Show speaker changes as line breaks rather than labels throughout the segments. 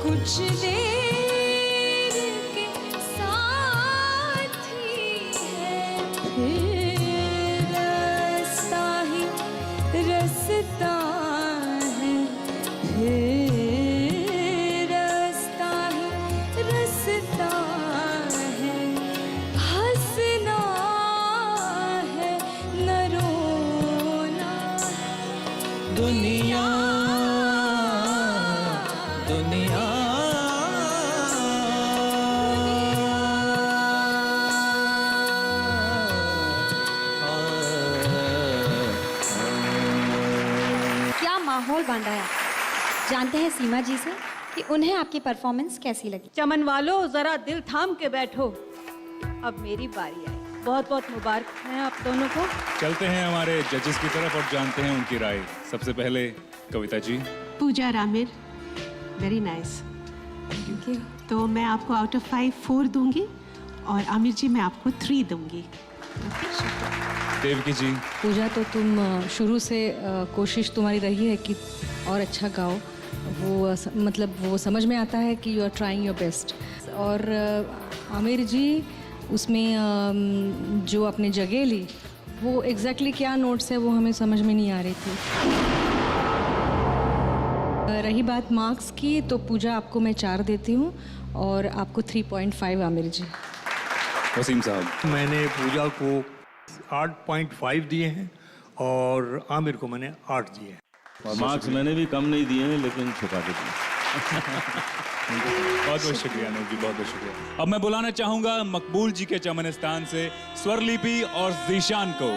कुछ देर के साथ ही है, फिर रास्ता ही रास्ता है, फिर रास्ता ही रास्ता है। हंसना है न रोना,
दुनिया दुनिया
क्या माहौल बन रहा है। जानते हैं सीमा जी से कि उन्हें आपकी परफॉर्मेंस कैसी लगी।
चमन वालों जरा दिल थाम के बैठो, अब मेरी बारी आई। बहुत बहुत मुबारक हैं आप दोनों को।
चलते हैं हमारे जजेस की तरफ और जानते हैं उनकी राय। सबसे पहले कविता जी।
पूजा रामिर, वेरी नाइस। तो मैं आपको आउट ऑफ 5 4 दूंगी और आमिर जी मैं आपको 3 दूंगी।
देवकी जी।
पूजा, तो तुम शुरू से कोशिश तुम्हारी रही है कि और अच्छा गाओ, वो मतलब वो समझ में आता है कि you are trying your best. और आमिर जी उसमें जो आपने जगह ली वो एग्जैक्टली क्या नोट्स है वो हमें समझ में नहीं आ रही थी। रही बात मार्क्स की, तो पूजा आपको मैं 4 देती हूँ और आपको 3.5 आमिर जी।
वसीम साहब।
मैंने पूजा को 8.5 दिए हैं और आमिर को मैंने 8 दिए हैं।
मार्क्स मैंने भी कम नहीं दिए हैं, लेकिन छुपा के दिए।
बहुत बहुत शुक्रिया अनूप जी, बहुत बहुत शुक्रिया। अब मैं बुलाना चाहूंगा मकबूल जी के चमनिस्तान से स्वरलिपि और जीशान को।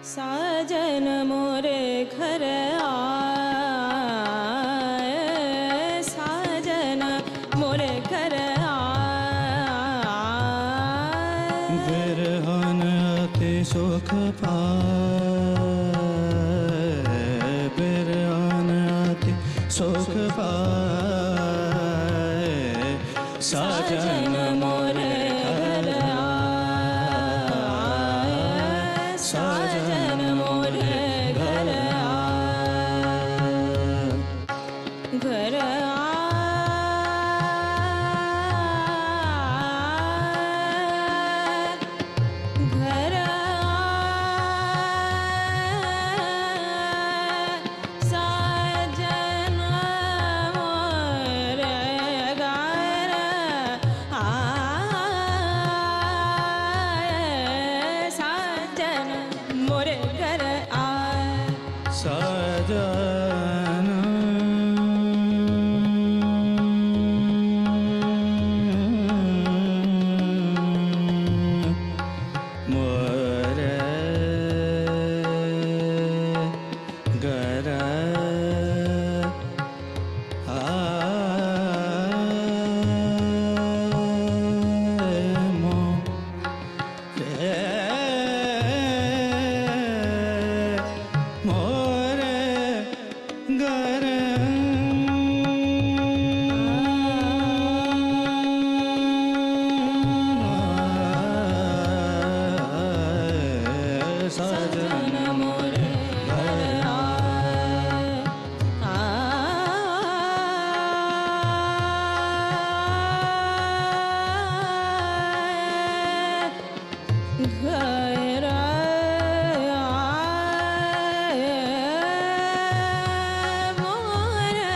साजन मोरे घर आए, साजन मोरे घर आए।
बिरहन अति सुख पाए, बिरहन अति सुख पाए। साजन मोरे घर आए, साजन मोरे घर आए।
घर आए, घर आए। साजन मोरे घर आए, साजन मोरे घर आए।
साजन मोरे घर आए। मोरे घर आए। साजन मोरे घर
घर आए, मोरे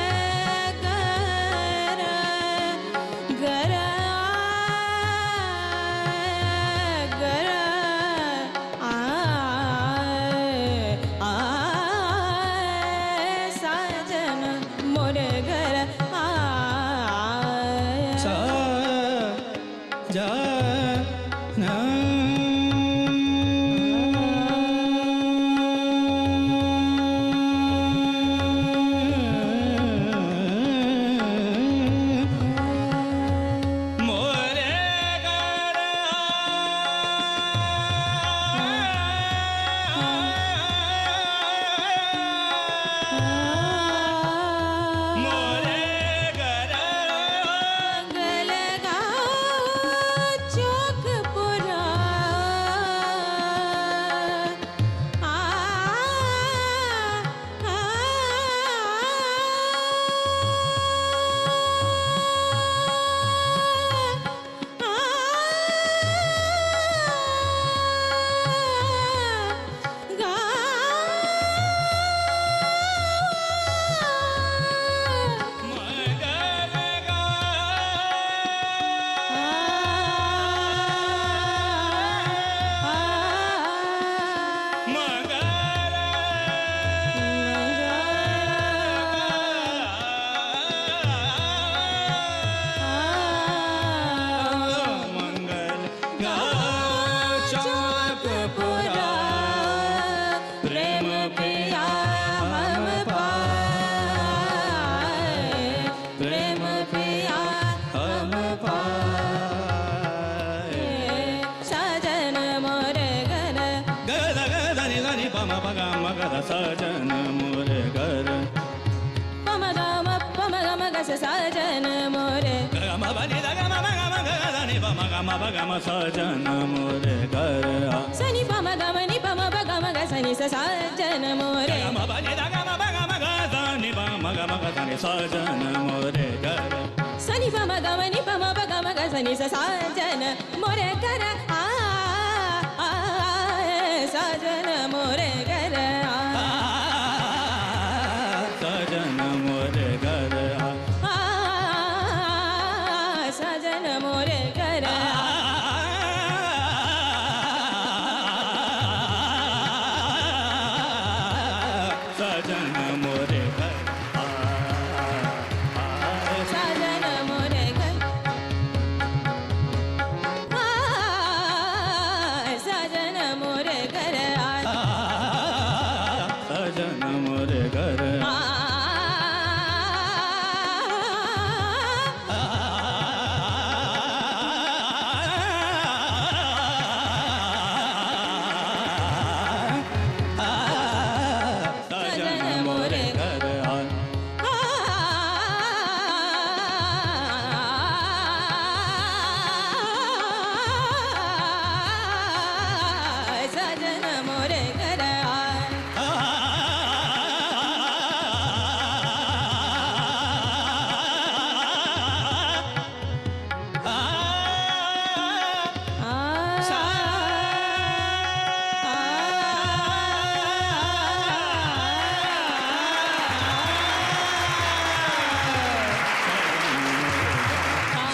बगा मा सजन मोरे घर आ
सनि पम गम नि पम ब गम ग सनि स सजन मोरे
मा बा नि दा गा मा बगा मा गा सा नि बा मा गा सनि सजन मोरे घर
सनि पम गम नि पम ब गम ग सनि स सजन मोरे घर आ सजन मोरे घर आ
सजन मोरे घर आ
सजन मोरे घर
सजन मोरे घर
सजन मोरे घर सजन मोरे घर
सजन मोरे घर सजन मोरे घर
सजन मोरे घर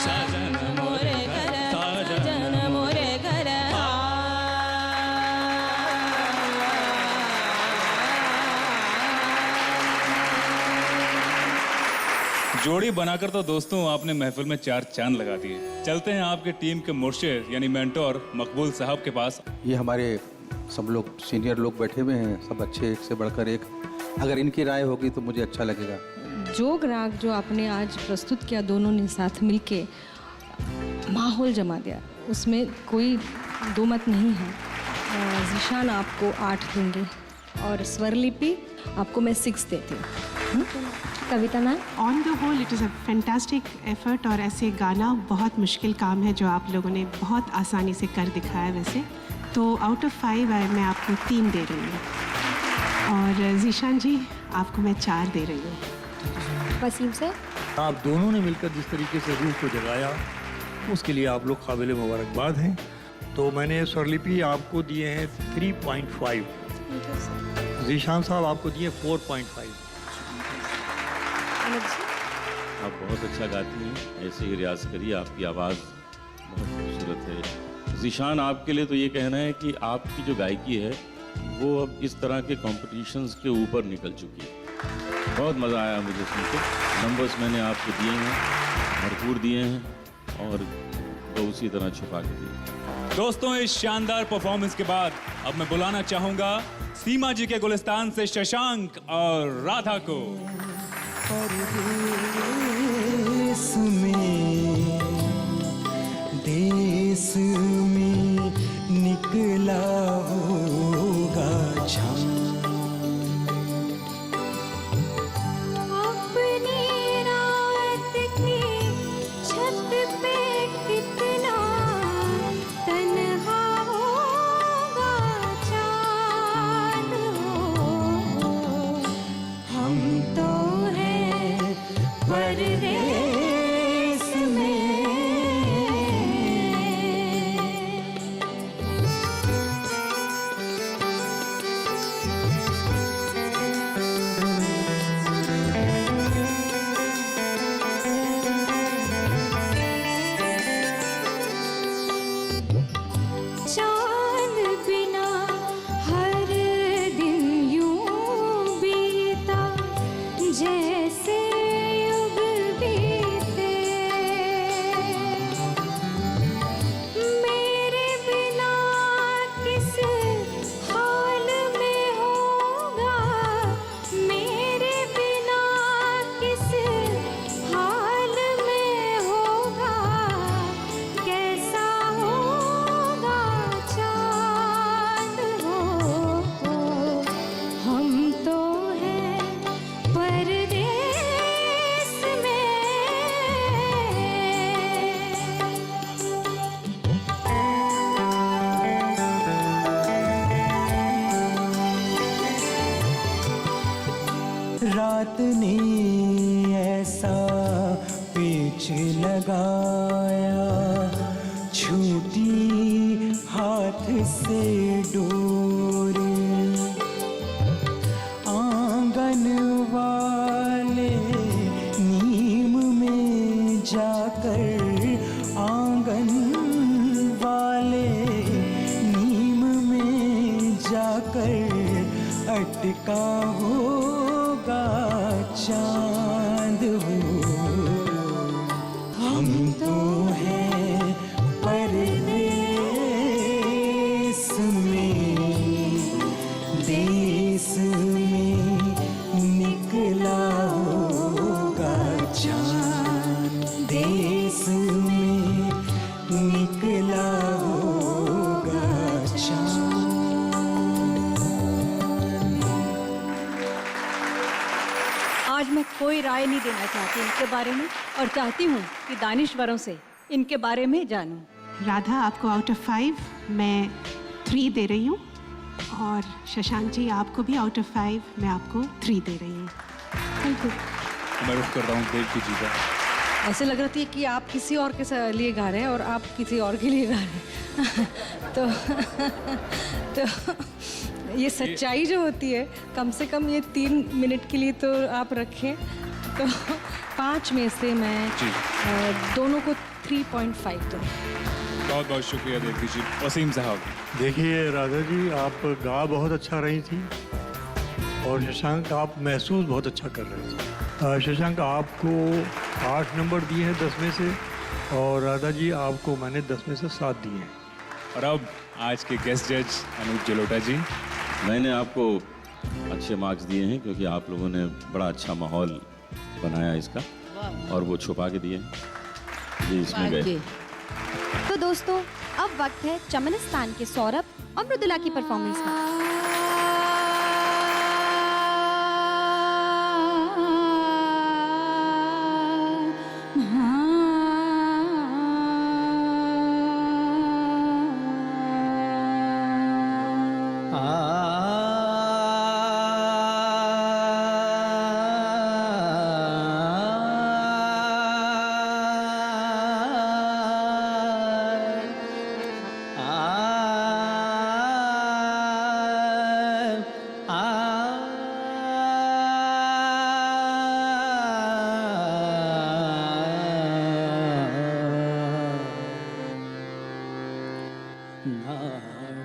सजन
मोरे घर सजन मोरे घर
जोड़ी बनाकर तो दोस्तों आपने महफिल में 4 चांद लगा दिए। चलते हैं आपके टीम के मुर्शिद यानी मेंटोर मकबूल साहब के पास।
ये हमारे सब लोग सीनियर लोग बैठे हुए हैं, सब अच्छे, एक से बढ़कर एक। अगर इनकी राय होगी तो मुझे अच्छा लगेगा।
जोग राग जो आपने आज प्रस्तुत किया दोनों ने साथ मिलके माहौल जमा दिया, उसमें कोई दो मत नहीं है। ज़ीशान आपको 8 दूंगी और स्वरलिपि आपको मैं 6 देती हूँ।
Kavita ma'am,
on the whole it is a fantastic effort. और ऐसे गाना बहुत मुश्किल काम है जो आप लोगों ने बहुत आसानी से कर दिखाया वैसे। तो आउट ऑफ 5 मैं आपको 3 दे रही हूँ और ज़ीशान जी आपको मैं 4 दे रही हूँ।
वसीम सर,
आप दोनों ने मिलकर जिस तरीके से रूह को जगाया उसके लिए आप लोग काबिल मुबारकबाद हैं। तो मैंने स्वरलिपि आपको दिए हैं 3.5, ज़ीशान साहब आपको दिए 4.5।
आप बहुत अच्छा गाती हैं, ऐसे ही रियाज करिए, आपकी आवाज़ बहुत खूबसूरत है। ज़ीशान, आपके लिए तो ये कहना है कि आपकी जो गायकी है वो अब इस तरह के कॉम्पिटिशन्स के ऊपर निकल चुकी है। बहुत मज़ा आया मुझे सुनकर। नंबर्स मैंने आपको दिए हैं, भरपूर दिए हैं और वो उसी तरह छुपा के दिए।
दोस्तों, इस शानदार परफॉर्मेंस के बाद अब मैं बुलाना चाहूंगा सीमा जी के गुलिस्तान से शशांक और राधा को।
देश में निकला होगा
अपनी रात की छत पे कितना तन्हा होगा चाँद हो। हम तो हैं परदेस में। चांद बिना हर दिन यूं बीता जैसे युग
लगाया, छूटी हाथ से डोरी, आंगन वाले नीम में जाकर, आंगन वाले नीम में जाकर अटका होगा चांद हो। हम तो हैं परदेस में, देश में निकला होगा चांद, देश में निकला होगा चांद।
आज मैं कोई राय नहीं देना चाहती इनके बारे में, और चाहती हूँ कि दानिश्वरों से इनके बारे में जानूं।
राधा, आपको आउट ऑफ 5 मैं 3 दे रही हूँ, और शशांक जी आपको भी आउट ऑफ 5 मैं आपको 3 दे रही हूँ। Thank you.
मैं रुक कर रहा हूँ देवकी जी का।
ऐसे लग रहा था कि आप किसी और के लिए गा रहे हैं और आप किसी और के लिए गा रहे हैं। तो ये सच्चाई जो होती है, कम से कम ये 3 मिनट के लिए तो आप रखें। तो 5 में से मैं दोनों को 3.5 दूँ।
बहुत बहुत शुक्रिया देवकी जी। वसीम साहब,
देखिए राधा जी, आप गा बहुत अच्छा रही थी, और शशांक आप महसूस बहुत अच्छा कर रहे थे। शशांक आपको 8 नंबर दिए हैं 10 में से, और राधा जी आपको मैंने 10 में से 7 दिए हैं।
और अब आज के गेस्ट जज अनूप जलोटा जी।
मैंने आपको अच्छे मार्क्स दिए हैं क्योंकि आप लोगों ने बड़ा अच्छा माहौल बनाया इसका, और वो छुपा के दिए जी, इसमें गए।
तो दोस्तों, अब वक्त है चमनिस्तान के सौरभ और मृदुला की परफॉर्मेंस का।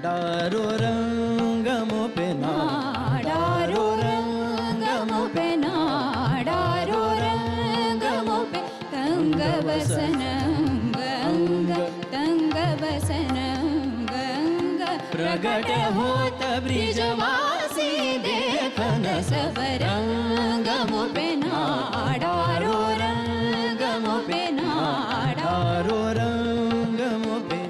डारो रंगमो पे डारो रंगमो पे डारो रंगमो पे तंग बसन अंग तंग बसन अंग प्रगट होत ब्रिजवासी देखन सब रंगमो पे डारो रंगमो पे डारो रंगमो पे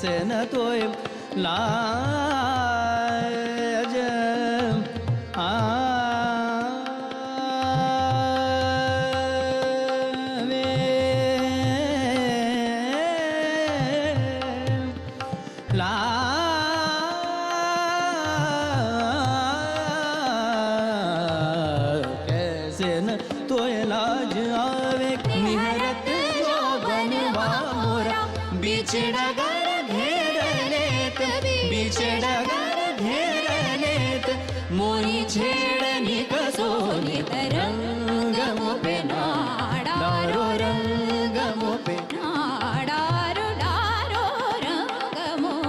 से न तो लाज कैसे न तो लाज आवे निहरत जो बनवा मोरा बिछड़ा मोरी छेड़नी कसोनी तरंगमो पे डारो रंगमो पे डारो डारो रंगमो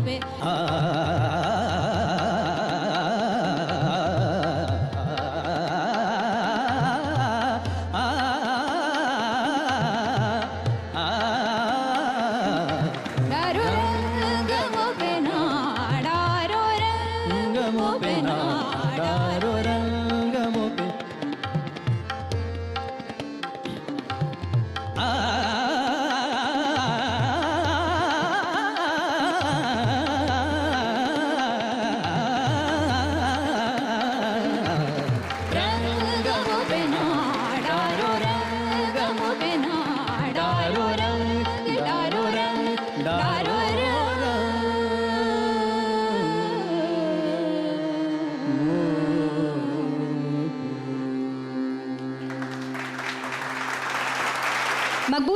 पे डारो रंगमो पे डारो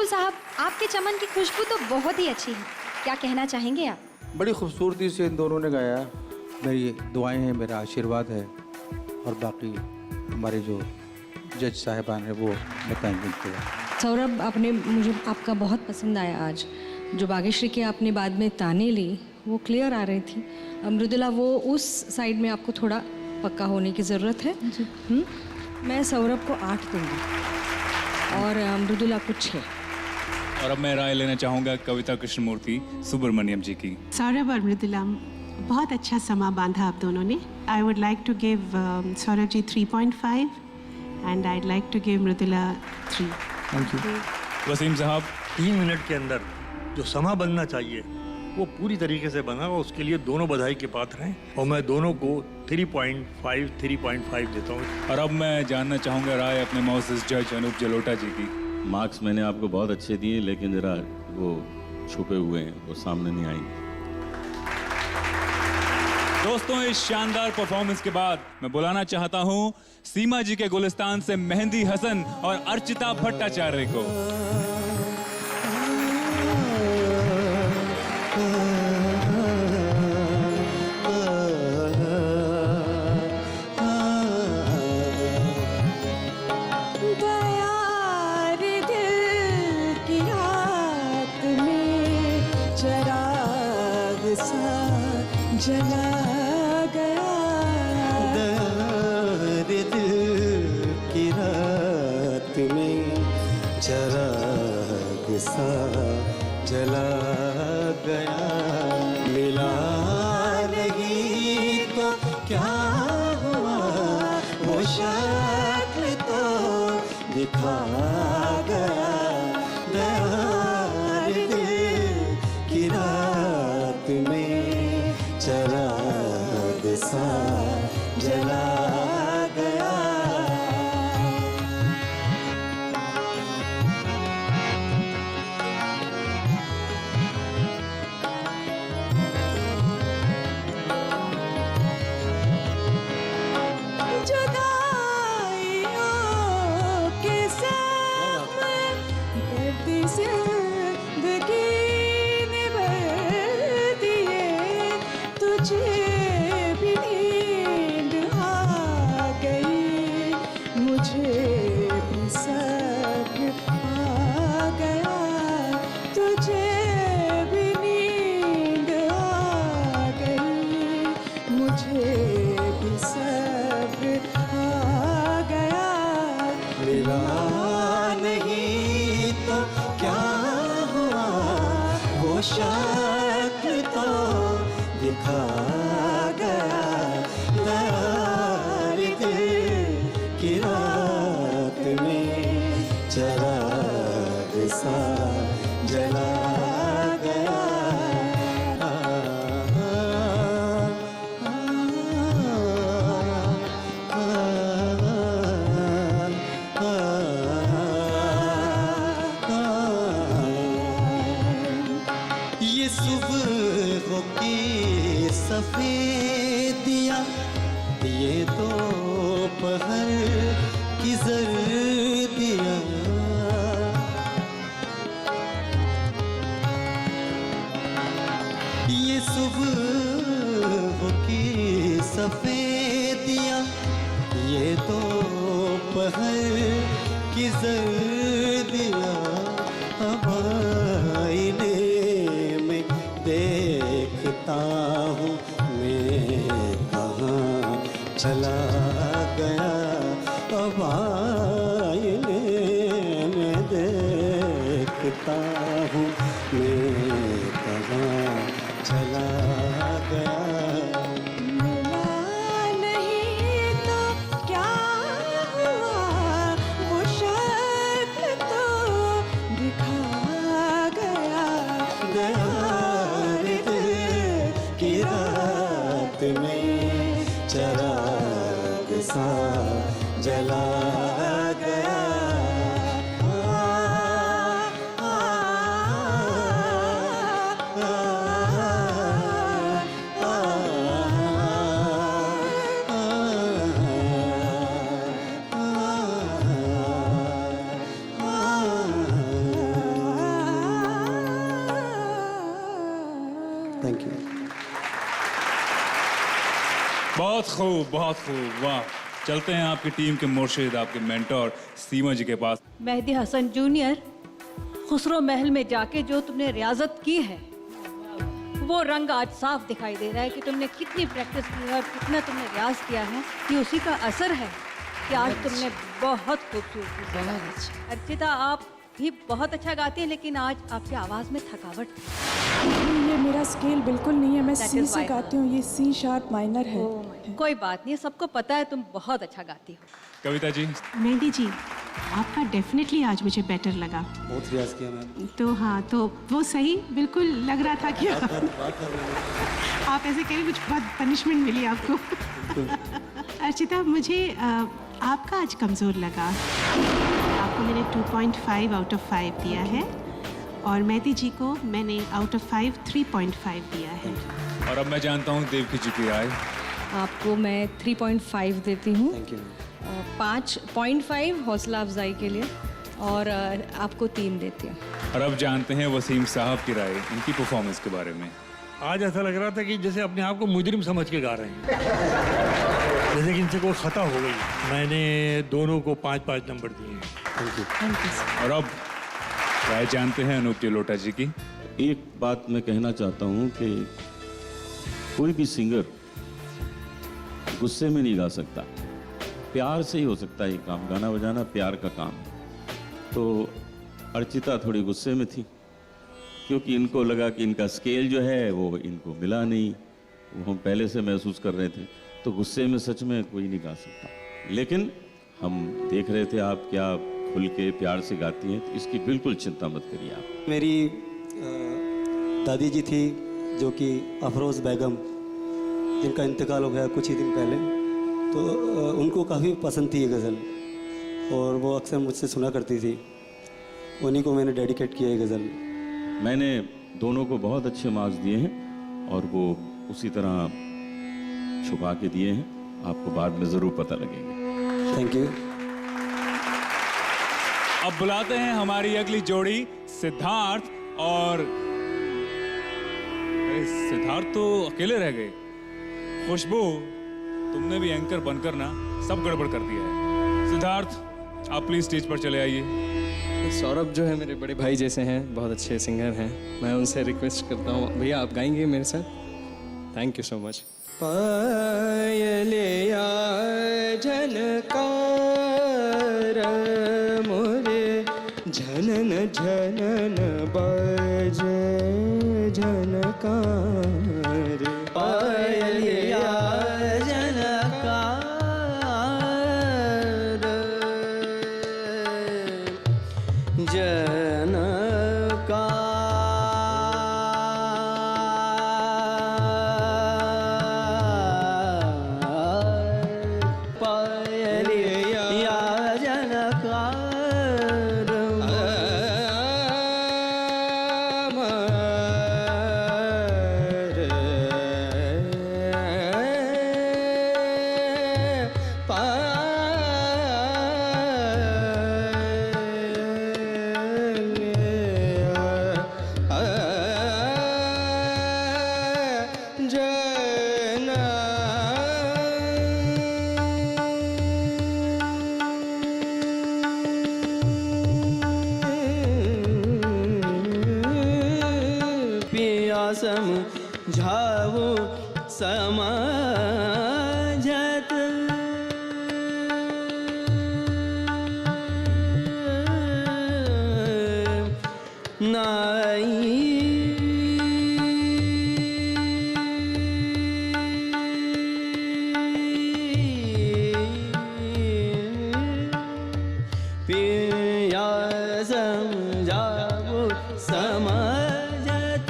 साहब, आपके चमन की खुशबू तो बहुत ही अच्छी है, क्या कहना चाहेंगे आप?
बड़ी खूबसूरती से इन दोनों ने गाया। मेरी दुआएं हैं, मेरा आशीर्वाद है, और बाकी हमारे जो जज साहिबान हैं वो बताएंगे इनके बाद।
सौरभ, आपने मुझे आपका बहुत पसंद आया आज। जो भाग्यश्री के आपने बाद में ताने ली वो क्लियर आ रही थी। मृदुला, वो उस साइड में आपको थोड़ा पक्का होने की ज़रूरत है। मैं सौरभ को 8 दूंगी और मृदुला को 6।
और अब मैं राय लेना चाहूँगा कविता कृष्णमूर्ति सुब्रमण्यम जी की।
सौरभ और मृदुला, बहुत अच्छा समा बांधा आप दोनों ने। I would like to give Saurabh ji 3.5 and I like to give Mridula 3।
Thank you.
Wasim sahab,
3 minute के अंदर जो समा बनना चाहिए वो पूरी तरीके से बना, और उसके लिए दोनों बधाई के पात्र हैं, और मैं दोनों को 3.5 देता हूँ।
और अब मैं जानना चाहूँगा राय अपने मोअज़्ज़िज़ जज अनूप जलोटा जी की।
मार्क्स मैंने आपको बहुत अच्छे दिए, लेकिन ज़रा वो छुपे हुए हैं, वो सामने नहीं आएंगे।
दोस्तों, इस शानदार परफॉर्मेंस के बाद मैं बुलाना चाहता हूँ सीमा जी के गुलिस्तान से मेहंदी हसन और अर्चिता भट्टाचार्य को।
जला गया दर्द की रात में चराग सा जला गया। मिला नहीं तो क्या हुआ, वो शक्ल तो दिखा गया। दर्द की रात में चराग सा जला गया। जुदाइयों के साथ दर्द जिंदगी ने भर दिए। तुझे भी नींद आ गई, मुझे भी सब आ गया। तुझे भी नींद आ गई, मुझे भी सब आ गया। मिला नहीं तो क्या हुआ, वो शक्ल तो दिखा गया। दर्द की रात में चराग सा जला गया। ये सुबह की सफेदियाँ, ये दोपहर की जर्दियाँ, ये सुबह की सफेदियाँ, ये दोपहर की जर्दियाँ। अब आईने में देखता हूँ मैं कहाँ चला गया। अब आईने में देखता हूँ मैं कहाँ चला गया। मिला नहीं तो क्या हुआ, वो शक्ल तो दिखा गया। दर्द की रात में चराग सा जला गया।
बहुत खूब, बहुत खूब, वाह। चलते हैं आपकी टीम के मुर्शिद, आपके मेंटोर सीमा जी के पास।
मेहदी हसन जूनियर, खुसरो महल में जाके जो तुमने रियाजत की है वो रंग आज साफ दिखाई दे रहा है कि तुमने कितनी प्रैक्टिस की है और कितना तुमने रियाज किया है। ये उसी का असर है कि आज तुमने बहुत खूबसूरती। अर्चिता, आप भी बहुत अच्छा गाती हैं, लेकिन आज आपकी आवाज़ में थकावट थी।
ये मेरा स्केल बिल्कुल नहीं है, मैं
That
सी
is
से
why.
गाती हूँ, ये सी शार्प माइनर है।
कोई बात नहीं, सबको पता है तुम बहुत अच्छा गाती हो।
कविता जी।
मेहंदी जी, आपका डेफिनेटली आज मुझे बेटर लगा।
बहुत रियाज किया मैम।
तो हाँ, तो वो सही बिल्कुल लग रहा था कि आप ऐसे कह रहे, कुछ बहुत पनिशमेंट मिली आपको। अर्चिता, मुझे आपका आज कमज़ोर लगा। आपको मैंने 2.5 आउट ऑफ 5 दिया है और मेहदी जी को मैंने आउट ऑफ 5 3.5 दिया है।
और अब मैं जानता हूँ देवकी जी की राय।
आपको मैं 3.5 देती हूँ।
Thank you.
5.5 हौसला अफजाई के लिए और आपको 3 देती हूँ।
और अब जानते हैं वसीम साहब की राय इनकी परफॉर्मेंस के बारे में।
आज ऐसा लग रहा था कि जैसे अपने आप को मुजरिम समझ के गा रहे हैं, जैसे कि इनसे कोई खता हो गई। मैंने दोनों को 5-5 नंबर दिए हैं।
Thank you.
और अब राय जानते हैं अनूप जलोटा जी की।
एक बात मैं कहना चाहता हूँ कि कोई भी सिंगर गुस्से में नहीं गा सकता, प्यार से ही हो सकता है ये काम। गाना बजाना प्यार का काम है। तो अर्चिता थोड़ी गुस्से में थी क्योंकि इनको लगा कि इनका स्केल जो है वो इनको मिला नहीं, वो हम पहले से महसूस कर रहे थे। तो गुस्से में सच में कोई नहीं गा सकता। लेकिन हम देख रहे थे आप क्या खुल के प्यार से गाती हैं, तो इसकी बिल्कुल चिंता मत करिए आप।
मेरी दादी जी थी जो कि अफरोज़ बेगम, जिनका इंतकाल हो गया कुछ ही दिन पहले, तो उनको काफ़ी पसंद थी ये गज़ल और वो अक्सर मुझसे सुना करती थी। उन्हीं को मैंने डेडिकेट किया ये गज़ल।
मैंने दोनों को बहुत अच्छे मार्क्स दिए हैं और वो उसी तरह छुपा के दिए हैं, आपको बाद में ज़रूर पता लगेगा।
Thank you.
अब बुलाते हैं हमारी अगली जोड़ी सिद्धार्थ और अरे सिद्धार्थ तो अकेले रह गए। खुशबू, तुमने भी एंकर बनकर ना सब गड़बड़ कर दिया है। सिद्धार्थ, आप प्लीज स्टेज पर चले आइए।
सौरभ जो है मेरे बड़े भाई जैसे हैं, बहुत अच्छे सिंगर हैं। मैं उनसे रिक्वेस्ट करता हूँ, भैया आप गाएंगे मेरे साथ? Thank you so much.
पायलिया झनकार मोरे झनन झनन बजे झनकार। पायलिया झनकार समझाओ समझत पिया समझाओ समझत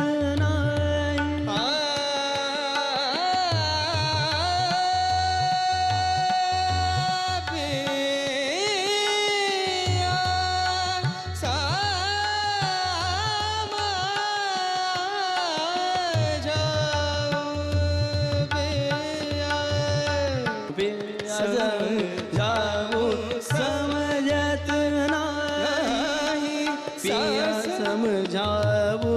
समझाओ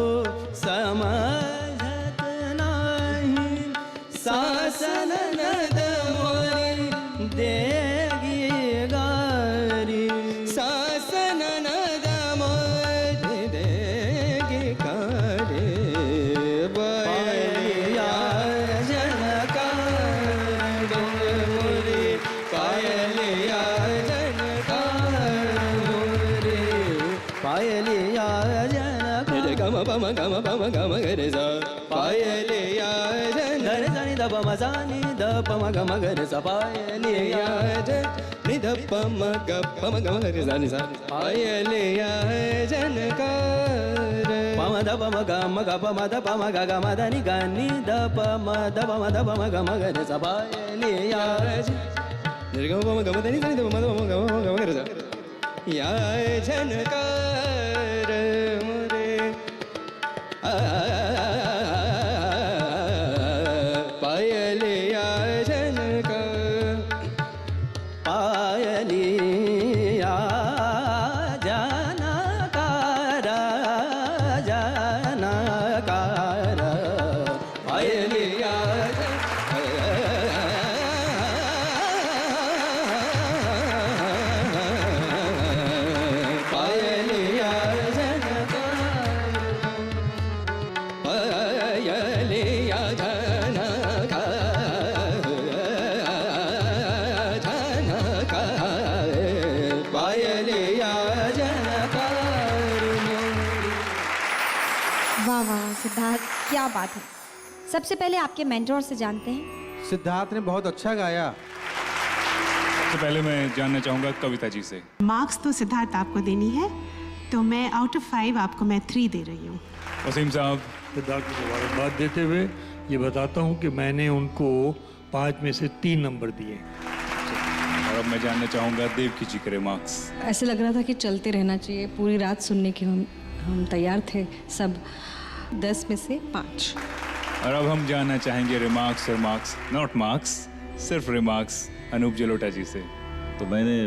समझत नहीं।
सासननद मोरी देगी गारी सासननद मोरी देगी गारी पायलिया जनकार मोरी पायलिया जनकार मोरी पायलिया जनकार गम पम गरे सा पायलिया जन धरे धनि द पम सा नि द पम गम गरे सा पायलिया जन नि द पम ग पम गम गरे सा नि सा पायलिया जनकार पम द पम गम ग पम द पम ग गम द नि ग नि द पम गम गरे सा पायलिया जन गम पम गम द नि द पम गम गरे सा या जनकार मोरे पायलिया जनकार पायलिया जनकार जनकार पायलिया पायलिया पायलिया पायलिया
वाह वाह सिद्धार्थ, क्या बात है। सबसे पहले आपके मेंटोर से जानते हैं।
सिद्धार्थ ने बहुत अच्छा गाया।
सबसे पहले मैं जानना चाहूँगा कविता जी से।
मार्क्स तो सिद्धार्थ आपको देनी है, तो मैं आउट ऑफ 5 आपको मैं 3 दे रही हूँ।
वसीम साहब,
सिद्धार्थ को मुबारकबाद देते हुए ये बताता हूँ कि मैंने उनको 5 में से 3 नंबर दिए।
और अब मैं जानना चाहूँगा देवकी जी के रिमार्क्स।
ऐसे लग रहा था कि चलते रहना चाहिए, पूरी रात सुनने के हम तैयार थे सब। 10 में से 5।
और अब हम जानना चाहेंगे रिमार्क्स और मार्क्स, नॉट मार्क्स, सिर्फ रिमार्क्स अनूप जलोटा जी से।
तो मैंने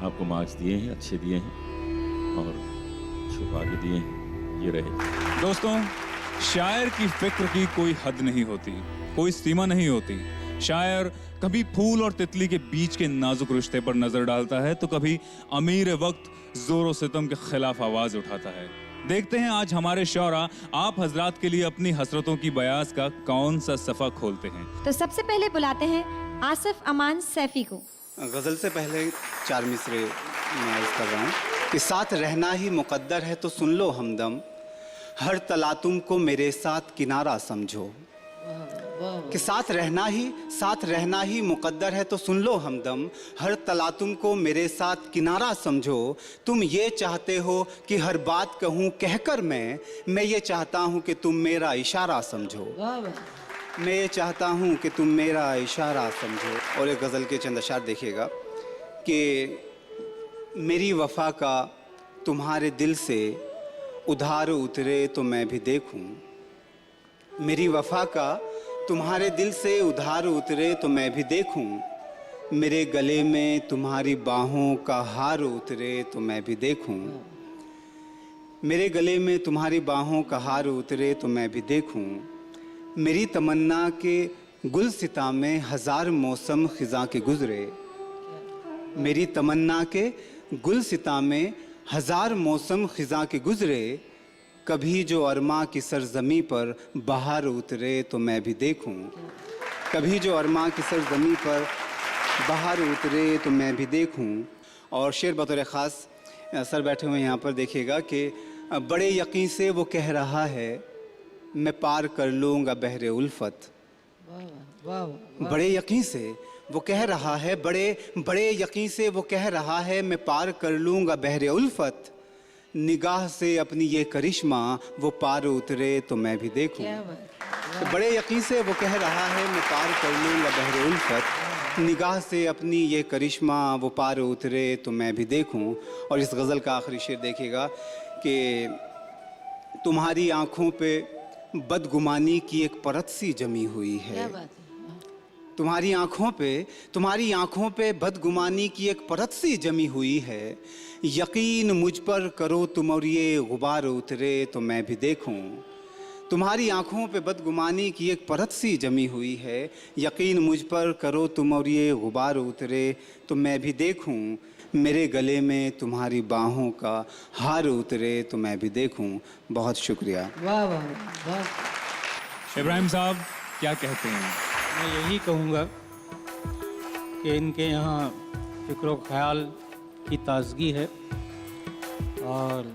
आपको मार्क्स दिए हैं, अच्छे दिए हैं और छुपा के दिए हैं, ये रहे।
दोस्तों, शायर की फिक्र की कोई हद नहीं होती, कोई सीमा नहीं होती। शायर कभी फूल और तितली के बीच के नाजुक रिश्ते पर नजर डालता है, तो कभी अमीर वक्त जोर सितम के खिलाफ आवाज उठाता है। देखते हैं आज हमारे शौरा आप हजरात के लिए अपनी हसरतों की बयास का कौन सा सफ़ा खोलते हैं।
तो सबसे पहले बुलाते हैं आसिफ अमान सैफी को।
गज़ल से पहले 4 मिसरे मैं अर्ज़ कर रहा हूँ कि साथ रहना ही मुक़द्दर है तो सुन लो हमदम, हर तलातुम को मेरे साथ किनारा समझो। कि साथ रहना ही मुक़द्दर है तो सुन लो हमदम, हर तलातुम को मेरे साथ किनारा समझो। तुम ये चाहते हो कि हर बात कहूँ कहकर मैं ये चाहता हूँ कि तुम मेरा इशारा समझो। मैं ये चाहता हूँ कि तुम मेरा इशारा समझो। और एक गज़ल के चंद अशार देखिएगा कि मेरी वफ़ा का तुम्हारे दिल से उधार उतरे तो मैं भी देखूँ। मेरी वफ़ा का तुम्हारे दिल से उधार उतरे तो मैं भी देखूं। मेरे गले में तुम्हारी बाहों का हार उतरे तो मैं भी देखूं। मेरे गले में तुम्हारी बाहों का हार उतरे तो मैं भी देखूं। मेरी तमन्ना के गुलसिता में 1000 मौसम खिज़ां के गुज़रे। मेरी तमन्ना के गुलसिता में 1000 मौसम खिज़ां के गुज़रे। कभी जो अरमा की सरजमी पर बाहर उतरे तो मैं भी देखूं। कभी जो अरमा की सरजमी पर बाहर उतरे तो मैं भी देखूं। और शेर बतौर ख़ास सर बैठे हुए यहाँ पर देखिएगा कि बड़े यकीन से वो कह रहा है मैं पार कर लूँगा बहरे उल्फत। बड़े यकीन से वो कह रहा है, बड़े यकीन से वो कह रहा है मैं पार कर लूँगा बहरे उल्फत। निगाह से अपनी ये करिश्मा वो पार उतरे तो मैं भी देखूं। तो बड़े यकीन से वो कह रहा है मैं पार कर लूँगा बहरे उल्फत। निगाह से अपनी ये करिश्मा वो पार उतरे तो मैं भी देखूं। और इस गज़ल का आखिरी शेर देखिएगा कि तुम्हारी आँखों पे बदगुमानी की एक परत सी जमी हुई है। तुम्हारी आँखों पे बदगुमानी की एक परत सी जमी हुई है। यकीन मुझ पर करो तुम और ये गुबार उतरे तो मैं भी देखूं। तुम्हारी आंखों पे बदगुमानी की एक परत सी जमी हुई है। यकीन मुझ पर करो तुम और ये गुबार उतरे तो मैं भी देखूं। मेरे गले में तुम्हारी बाहों का हार उतरे तो मैं भी देखूं। बहुत शुक्रिया।
वाह वाह वाह।
इब्राहिम साहब क्या कहते हैं?
मैं यही कहूँगा कि इनके यहाँ फ़िक्र ख्याल की ताजगी है और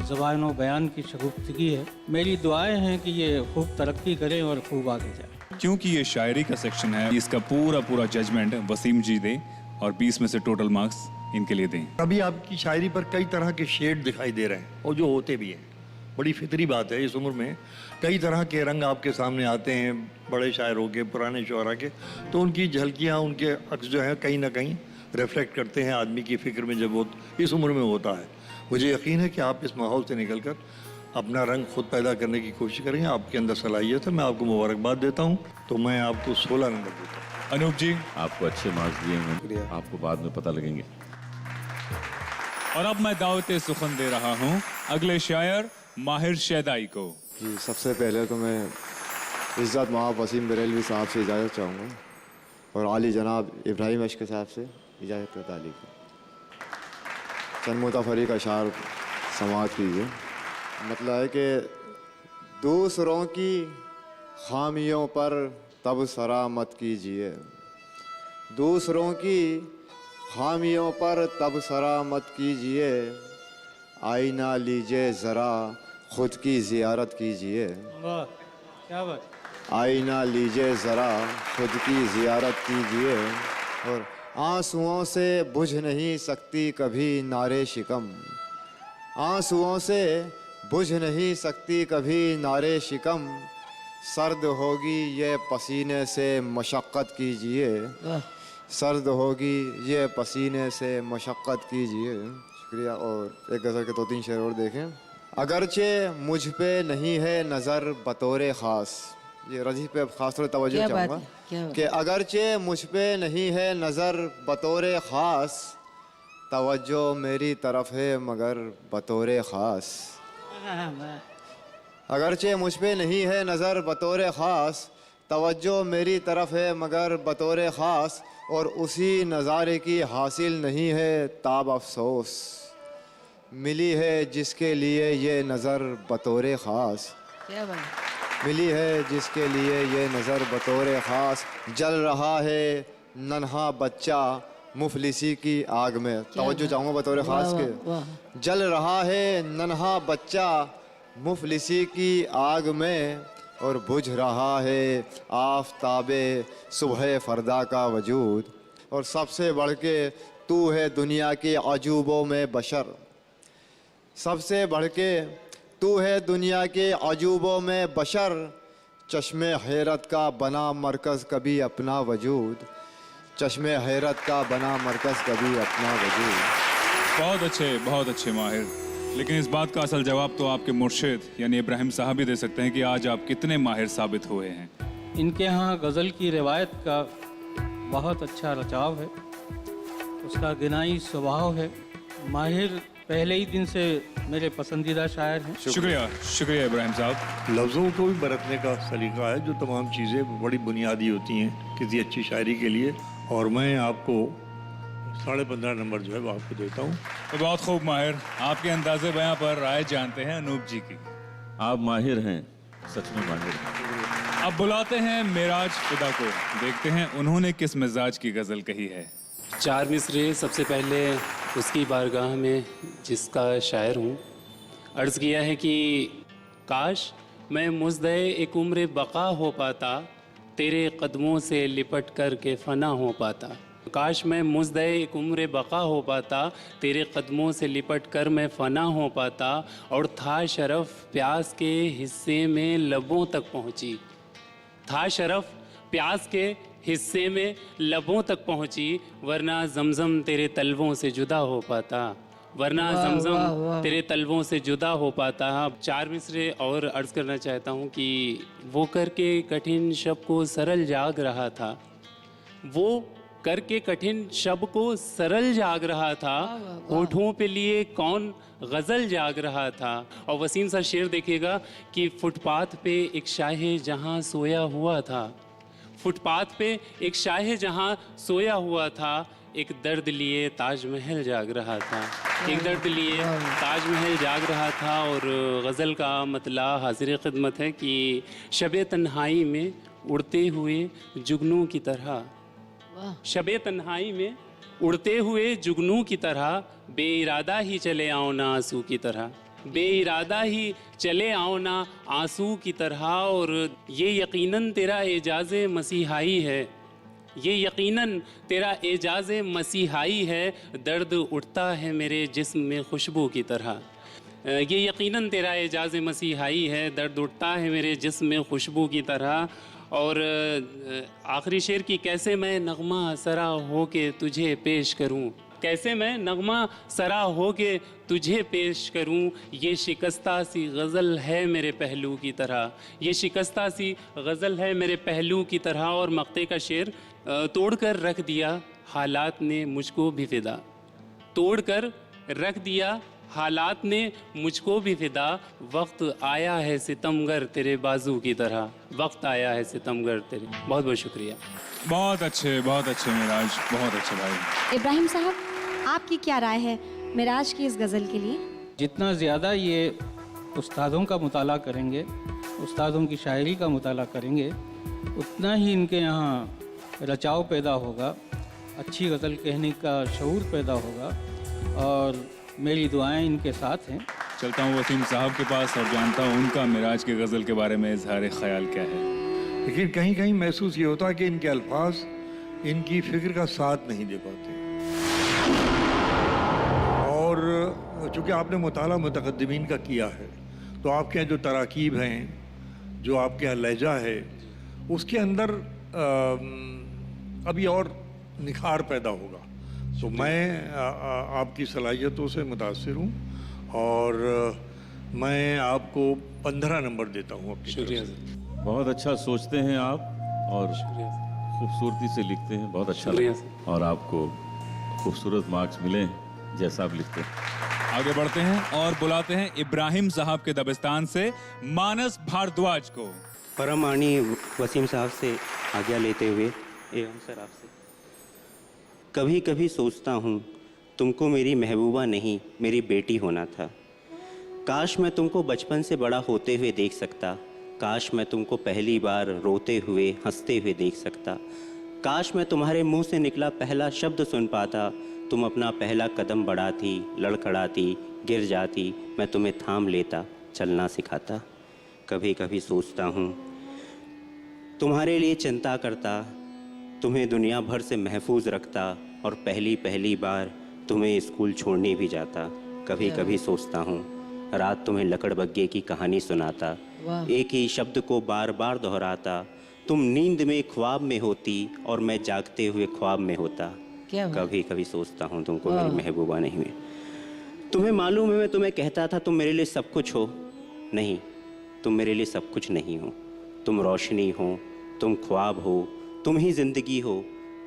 ज़बान व बयान की शगुफ्तगी है। मेरी दुआएं हैं कि ये खूब तरक्की करें और खूब आगे जाए।
क्योंकि ये शायरी का सेक्शन है, इसका पूरा जजमेंट वसीम जी दें और 20 में से टोटल मार्क्स इनके लिए दें।
अभी आपकी शायरी पर कई तरह के शेड दिखाई दे रहे हैं और जो होते भी हैं। बड़ी फितरी बात है, इस उम्र में कई तरह के रंग आपके सामने आते हैं, बड़े शायरों के, पुराने शुअरा के, तो उनकी झलकियाँ, उनके अक्स जो हैं कहीं ना कहीं रिफ्लेक्ट करते हैं आदमी की फ़िक्र में जब वो इस उम्र में होता है। मुझे यकीन है कि आप इस माहौल से निकलकर अपना रंग खुद पैदा करने की कोशिश करेंगे। आपके अंदर सलाहियत है, मैं आपको मुबारकबाद देता हूँ। तो मैं आपको 16 नंबर देता हूँ।
अनूप जी,
आपको अच्छे मार्क्स दिए हैं, आपको बाद में पता लगेंगे।
और अब मैं दावत सुखन दे रहा हूँ अगले शायर माहिर शैदाई को।
जी, सबसे पहले तो मैं इज़्ज़त माँ वसीम बरेलवी साहब से इजाज़त चाहूँगा और आली जनाब इब्राहिम अशक साहब से इजाज़त का तालीब। चंद मुताफरी का शार समाअत कीजिए। मतलब है कि दूसरों की खामियों पर तबसरा मत कीजिए, दूसरों की खामियों पर तबसरा मत कीजिए, आईना लीजिए ज़रा खुद की ज़ियारत कीजिए।
वाह क्या बात।
आईना लीजिए ज़रा खुद की ज़ियारत कीजिए। और आंसुओं से बुझ नहीं सकती कभी नारे शिकम, आंसुओं से बुझ नहीं सकती कभी नारे शिकम, सर्द होगी ये पसीने से मशक्क़त कीजिए, सर्द होगी ये पसीने से मशक्क़त कीजिए। शुक्रिया। और एक गज़ल के 2-3 शेर और देखें। अगरचे मुझ पे नहीं है नज़र बतौर ख़ास, ये रजी पे ख़ास तौर तवज्जो चाहूँगा कि अगरचे मुझ पे नहीं है नज़र बतौर ख़ास, तवज्जो मेरी तरफ है मगर बतौर ख़ास। अगरचे मुझ पे नहीं है नज़र बतौर ख़ास, तवज्जो मेरी तरफ है मगर बतौर ख़ास, और उसी नज़ारे की हासिल नहीं है ताब अफसोस, मिली है जिसके लिए ये नज़र बतौर ख़ास।
क्या बात।
मिली है जिसके लिए ये नज़र बतौर ख़ास, जल रहा है नन्हा बच्चा मुफलिसी की आग में। तवज्जो चाहूँगा बतौर ख़ास के, जल रहा है नन्हा बच्चा मुफलिसी की आग में, और बुझ रहा है आफ़ताबे सुबह फ़रदा का वजूद, और सबसे बढ़ के तू है दुनिया के अजूबों में बशर, सबसे बढ़ के तू है दुनिया के अजूबों में बशर, चश्मे हैरत का बना मरकज़ कभी अपना वजूद, चश्मे हैरत का बना मरकज़ कभी अपना वजूद।
बहुत अच्छे माहिर। लेकिन इस बात का असल जवाब तो आपके मुर्शिद यानी इब्राहिम साहब ही दे सकते हैं कि आज आप कितने माहिर साबित हुए हैं।
इनके यहाँ गज़ल की रिवायत का बहुत अच्छा रचाव है, उसका गिनाई स्वभाव है। माहिर पहले ही दिन से मेरे पसंदीदा शायर हैं।
शुक्रिया इब्राहिम साहब।
लफ्ज़ों को भी बरतने का सलीका है, जो तमाम चीज़ें बड़ी बुनियादी होती हैं किसी अच्छी शायरी के लिए, और मैं आपको 15.5 नंबर जो है वो आपको देता हूँ।
तो बहुत खूब माहिर। आपके अंदाज़े बयां पर राय जानते हैं अनूप जी की।
आप माहिर हैं, सच में माहिर हैं।
अब बुलाते हैं मेराज फिदा को, देखते हैं उन्होंने किस मिजाज की गज़ल कही है।
4 मिसरे सबसे पहले उसकी बारगाह में जिसका शायर हूँ, अर्ज़ किया है कि काश मैं मुज़दे एक उम्र बका हो पाता, तेरे कदमों से लिपट कर के फ़ना हो पाता। काश मैं मुज़दे एक उम्र बका हो पाता, तेरे कदमों से लिपट कर मैं फ़ना हो पाता, और था शरफ़ प्यास के हिस्से में लबों तक पहुँची, था शरफ़ प्यास के हिस्से में लबों तक पहुँची, वरना ज़मज़म तेरे तलवों से जुदा हो पाता, वरना ज़मज़म तेरे तलवों से जुदा हो पाता। 4 मिसरे और अर्ज़ करना चाहता हूँ कि वो करके कठिन शब को सरल जाग रहा था, वो करके कठिन शब को सरल जाग रहा था, होठों पे लिए कौन गज़ल जाग रहा था। और वसीम सा शेर देखिएगा कि फुटपाथ पे एक शाहे जहां सोया हुआ था, फुटपाथ पे एक शाहे जहां सोया हुआ था, एक दर्द लिए ताजमहल जाग रहा था, एक दर्द लिए ताजमहल जाग रहा था। और गज़ल का मतला हाजिर खिदमत है कि शब तन्हाई में उड़ते हुए जुगनू की तरह, शबे तन्हाई में उड़ते हुए जुगनू की तरह, बेइरादा ही चले आओ ना आंसू की तरह, बेइरादा ही चले आओ ना आंसू की तरह। और ये यकीनन तेरा एजाज़ मसीहाई है, ये यकीनन तेरा एजाज़ मसीहाई है, दर्द उठता है मेरे जिस्म में खुशबू की तरह, ये यकीनन तेरा एजाज़ मसीहाई है, दर्द उठता है मेरे जिस्म में खुशबू की तरह। और आखिरी शेर की कैसे मैं नगमा सरा हो के तुझे पेश करूं, कैसे मैं नगमा सरा हो के तुझे पेश करूं, ये शिकस्ता सी गज़ल है मेरे पहलू की तरह, ये शिकस्ता सी गज़ल है मेरे पहलू की तरह। और मक्ते का शेर, तोड़कर रख दिया हालात ने मुझको भी फिदा, तोड़कर रख दिया हालात ने मुझको भी फिदा, वक्त आया है सितमगर तेरे बाजू की तरह, वक्त आया है सितमगर तेरे। बहुत बहुत शुक्रिया।
बहुत अच्छे मिराज, बहुत अच्छे भाई।
इब्राहिम साहब, आपकी क्या राय है मिराज की इस गज़ल के लिए?
जितना ज़्यादा ये उस्तादों का मुताला करेंगे, उस्तादों की शायरी का मुताला करेंगे, उतना ही इनके यहाँ रचाव पैदा होगा, अच्छी गज़ल कहने का शऊर पैदा होगा। और मेरी दुआएं इनके साथ हैं।
चलता हूँ वसीम साहब के पास और जानता हूँ उनका मिराज की गज़ल के बारे में इजहार ख्याल क्या है।
लेकिन कहीं कहीं महसूस ये होता है कि इनके अल्फाज इनकी फिक्र का साथ नहीं दे पाते। और चूँकि आपने मुताला मुतक़द्दिमीन का किया है, तो आपके यहाँ जो तराकीब हैं, जो आपके यहाँ लहजा है, उसके अंदर अभी और निखार पैदा होगा। तो मैं आपकी सलाहियतों से मुतासिर हूँ और मैं आपको 15 नंबर देता हूँ अपनी।
शुक्रिया सर, बहुत अच्छा सोचते हैं आप और खूबसूरती से लिखते हैं, बहुत अच्छा लगा। और आपको खूबसूरत मार्क्स मिले जैसा आप लिखते हैं।
आगे बढ़ते हैं और बुलाते हैं इब्राहिम साहब के दबिस्तान से मानस भारद्वाज को।
परम आनी वसीम साहब से आज्ञा लेते हुए एवं सर आपसे, कभी कभी सोचता हूँ तुमको मेरी महबूबा नहीं मेरी बेटी होना था। काश मैं तुमको बचपन से बड़ा होते हुए देख सकता, काश मैं तुमको पहली बार रोते हुए हंसते हुए देख सकता, काश मैं तुम्हारे मुंह से निकला पहला शब्द सुन पाता, तुम अपना पहला कदम बढ़ाती, लड़खड़ाती, गिर जाती, मैं तुम्हें थाम लेता, चलना सिखाता। कभी कभी सोचता हूँ तुम्हारे लिए चिंता करता, तुम्हें दुनिया भर से महफूज रखता और पहली बार तुम्हें स्कूल छोड़ने भी जाता। कभी कभी सोचता हूँ रात तुम्हें लकड़बग्गे की कहानी सुनाता, एक ही शब्द को बार बार दोहराता, तुम नींद में ख्वाब में होती और मैं जागते हुए ख्वाब में होता। कभी कभी सोचता हूँ तुमको मेरी महबूबा नहीं हुई। तुम्हें मालूम है मैं तुम्हें कहता था तुम मेरे लिए सब कुछ हो, नहीं तुम मेरे लिए सब कुछ नहीं हो, तुम रोशनी हो, तुम ख्वाब हो, तुम ही ज़िंदगी हो,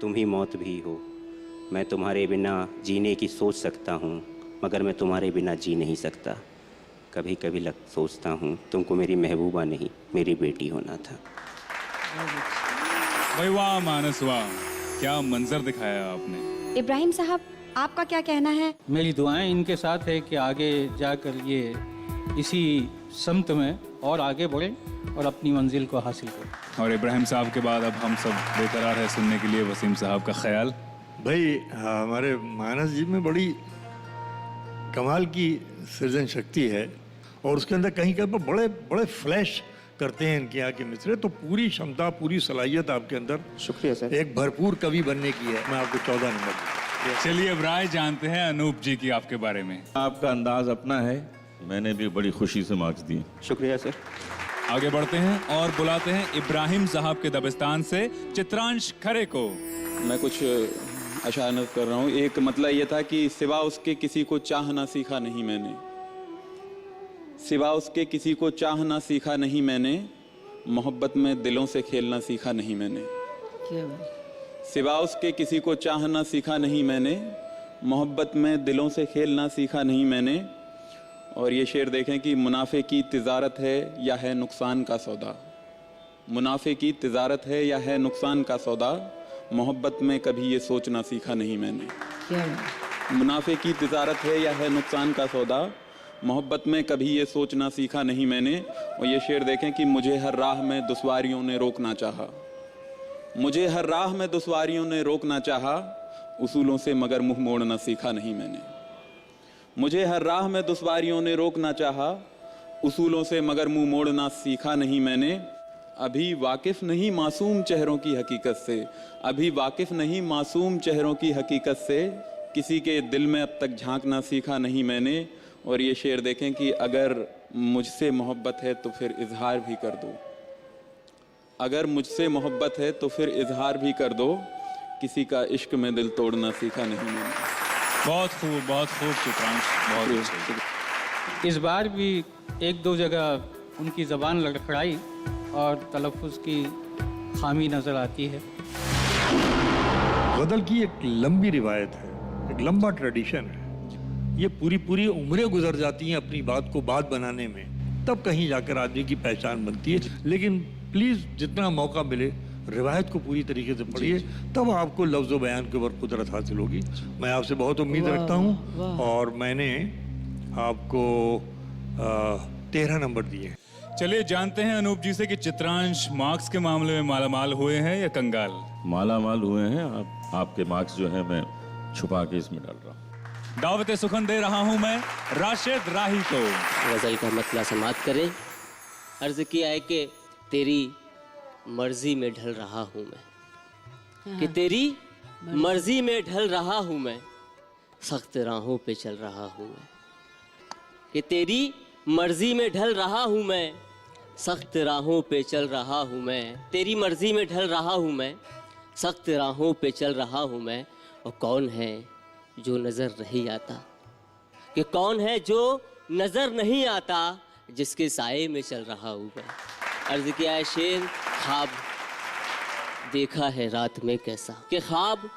तुम ही मौत भी हो। मैं तुम्हारे बिना जीने की सोच सकता हूँ मगर मैं तुम्हारे बिना जी नहीं सकता। कभी कभी सोचता हूँ तुमको मेरी महबूबा नहीं मेरी बेटी होना था।
भाई वाह मानस वाह, क्या मंजर दिखाया आपने।
इब्राहिम साहब, आपका क्या कहना है?
मेरी दुआएं इनके साथ है कि आगे जाकर ये इसी समत में और आगे बढ़े और अपनी मंजिल को हासिल करें।
और इब्राहिम साहब के बाद अब हम सब बेकरार है सुनने के लिए वसीम साहब का ख्याल।
भाई हमारे मानस जी में बड़ी कमाल की सृजन शक्ति है और उसके अंदर कहीं कहीं पर बड़े बड़े फ्लैश करते हैं इनके यहाँ के मिसरे। तो पूरी क्षमता पूरी सलाहियत आपके अंदर,
शुक्रिया सर,
एक भरपूर कवि बनने की है। मैं आपको 14 नंबर दूंगा।
चलिए अब राय जानते हैं अनूप जी की आपके बारे में।
आपका अंदाज अपना है, मैंने भी बड़ी खुशी से मार्क्स दिए।
शुक्रिया सर।
आगे बढ़ते हैं और बुलाते हैं इब्राहिम साहब के दबिस्तान से चित्रांश खरे को।
मैं कुछ अशानत कर रहा हूँ। एक मतलब ये था कि सिवा उसके किसी को चाहना सीखा नहीं मैंने, सिवा उसके किसी को चाहना सीखा नहीं मैंने, मोहब्बत में दिलों से खेलना सीखा नहीं मैंने। सिवा उसके किसी को चाहना सीखा नहीं मैंने, मोहब्बत में दिलों से खेलना सीखा नहीं मैंने। और ये शेर देखें कि मुनाफे की तिजारत है या है नुकसान का सौदा, मुनाफे की तिजारत है या है नुकसान का सौदा, मोहब्बत में कभी ये सोचना सीखा नहीं मैंने। मुनाफे की तिजारत है या है नुकसान का सौदा, मोहब्बत में कभी ये सोचना सीखा नहीं मैंने। और ये शेर देखें कि मुझे हर राह में दुश्वारियों ने रोकना चाहा, मुझे हर राह में दुश्वारियों ने रोकना चाहा, उसूलों से मगर मुंह मोड़ना सीखा नहीं मैंने। मुझे हर राह में दुश्वारियों ने रोकना चाहा, उसूलों से मगर मुंह मोड़ना सीखा नहीं मैंने। अभी वाकिफ नहीं मासूम चेहरों की हकीकत से, अभी वाकिफ नहीं मासूम चेहरों की हकीकत से, किसी के दिल में अब तक झांकना सीखा नहीं मैंने। और ये शेर देखें कि अगर मुझसे मोहब्बत है तो फिर इजहार भी कर दो, अगर मुझसे मोहब्बत है तो फिर इजहार भी कर दो, किसी का इश्क में दिल तोड़ना सीखा नहीं मैंने।
बहुत खूब चित्रांश, बहुत अच्छे।
इस बार भी एक दो जगह उनकी ज़बान लड़खड़ाई और तलफ़ुज़ की खामी नज़र आती है।
गज़ल की एक लंबी रिवायत है, एक लंबा ट्रेडिशन है। ये पूरी उम्रें गुजर जाती हैं अपनी बात को बात बनाने में, तब कहीं जाकर आदमी की पहचान बनती है। लेकिन प्लीज़ जितना मौका मिले रिवायत को पूरी तरीके से पढ़िए, तब आपको लफ्ज़ व बयान के ऊपर कुदरत हासिल होगी। मैं आपसे बहुत उम्मीद रखता हूँ और मैंने आपको 13 नंबर दिए।
चलिए जानते हैं अनूप जी से कि चित्रांश मार्क्स के मामले में मालामाल हुए हैं या कंगाल?
मालामाल हुए हैं। आपके मार्क्स जो है मैं छुपा के इसमें डाल रहा हूँ।
दावत सुखन दे रहा हूँ मैं राशिद राही को।
गज़ल का मतला समाप्त करें। अर्ज़ किया है कि तेरी मर्जी में ढल रहा हूँ मैं, कि तेरी मर्जी में ढल रहा हूँ मैं, सख्त राहों पे चल रहा हूँ मैं, कि तेरी मर्जी में ढल रहा हूँ मैं, सख्त राहों पे चल रहा हूँ मैं, तेरी मर्जी में ढल रहा हूँ मैं, सख्त राहों पे चल रहा हूँ मैं। और कौन है जो नज़र नहीं आता, कि कौन है जो नज़र नहीं आता, जिसके साए में चल रहा हूँ मैं। अर्ज़ किया है शेर, ख्वाब देखा है रात में कैसा, कि ख्वाब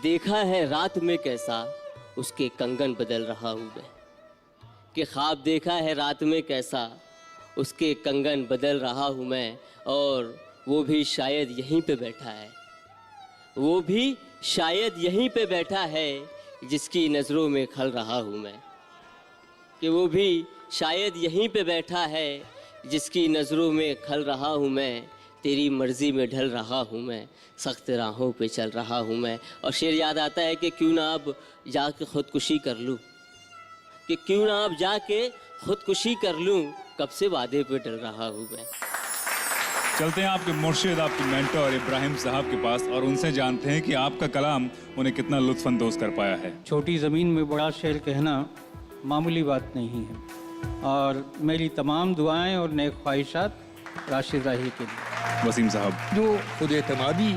देखा है रात में कैसा, उसके कंगन बदल रहा हूँ मैं, कि ख्वाब देखा है रात में कैसा, उसके कंगन बदल रहा हूँ मैं। और वो भी शायद यहीं पे बैठा है, वो भी शायद यहीं पे बैठा है, जिसकी नज़रों में खल रहा हूँ मैं, कि वो भी शायद यहीं पे बैठा है, जिसकी नज़रों में खल रहा हूँ मैं। तेरी मर्ज़ी में ढल रहा हूँ मैं, सख्त राहों पे चल रहा हूँ मैं। और शेर याद आता है कि क्यों ना अब जाके ख़ुदकुशी कर लूँ, कि क्यों ना अब जाके ख़ुदकुशी कर लूँ, कब से वादे पे डल रहा हूँ मैं।
चलते हैं आपके मुर्शिद, आपके मेंटर इब्राहिम साहब के पास और उनसे जानते हैं कि आपका कलाम उन्हें कितना लुत्फ़अंदोज़ कर पाया है।
छोटी ज़मीन में बड़ा शेर कहना मामूली बात नहीं है, और मेरी तमाम दुआएं और नेक ख्वाहिशात राशिद राही के लिए।
वसीम साहब,
जो खुद एतमादी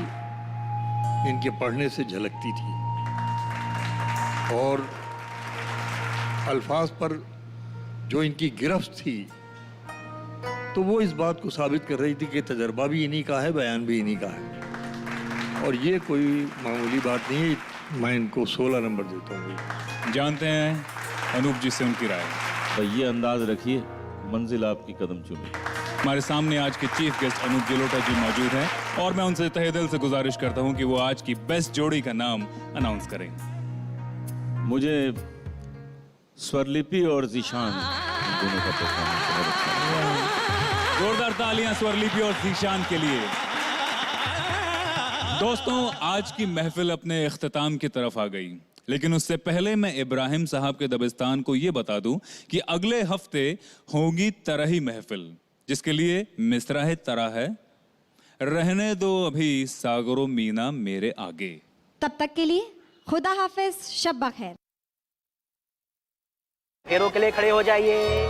इनके पढ़ने से झलकती थी और अल्फाज पर जो इनकी गिरफ्त थी, तो वो इस बात को साबित कर रही थी कि तजर्बा भी इन्हीं का है, बयान भी इन्हीं का है, और ये कोई मामूली बात नहीं है। मैं इनको 16 नंबर देता हूँ।
जानते हैं अनूप जी से उनकी राय।
तो ये अंदाज रखिए, मंजिल आपकी कदम चूमे।
हमारे सामने आज के चीफ गेस्ट अनूप जलोटा जी मौजूद हैं और मैं उनसे तहे दिल से गुजारिश करता हूं कि वो आज की बेस्ट जोड़ी का नाम अनाउंस करें।
मुझे स्वरलिपि और ज़ीशान दोनों का परफॉर्मेंस बहुत अच्छा लगा।
जोरदार तालियां स्वरलिपि और ज़ीशान के लिए। दोस्तों, आज की महफिल अपने इख्तिताम की तरफ आ गई, लेकिन उससे पहले मैं इब्राहिम साहब के दबिस्तान को ये बता दूं कि अगले हफ्ते होगी तरही महफिल, जिसके लिए मिसरा है तरह है, रहने दो अभी सागरो मीना मेरे आगे।
तब तक के लिए खुदा हाफिज, शब बखैर।
फेरों के लिए खड़े हो जाइए।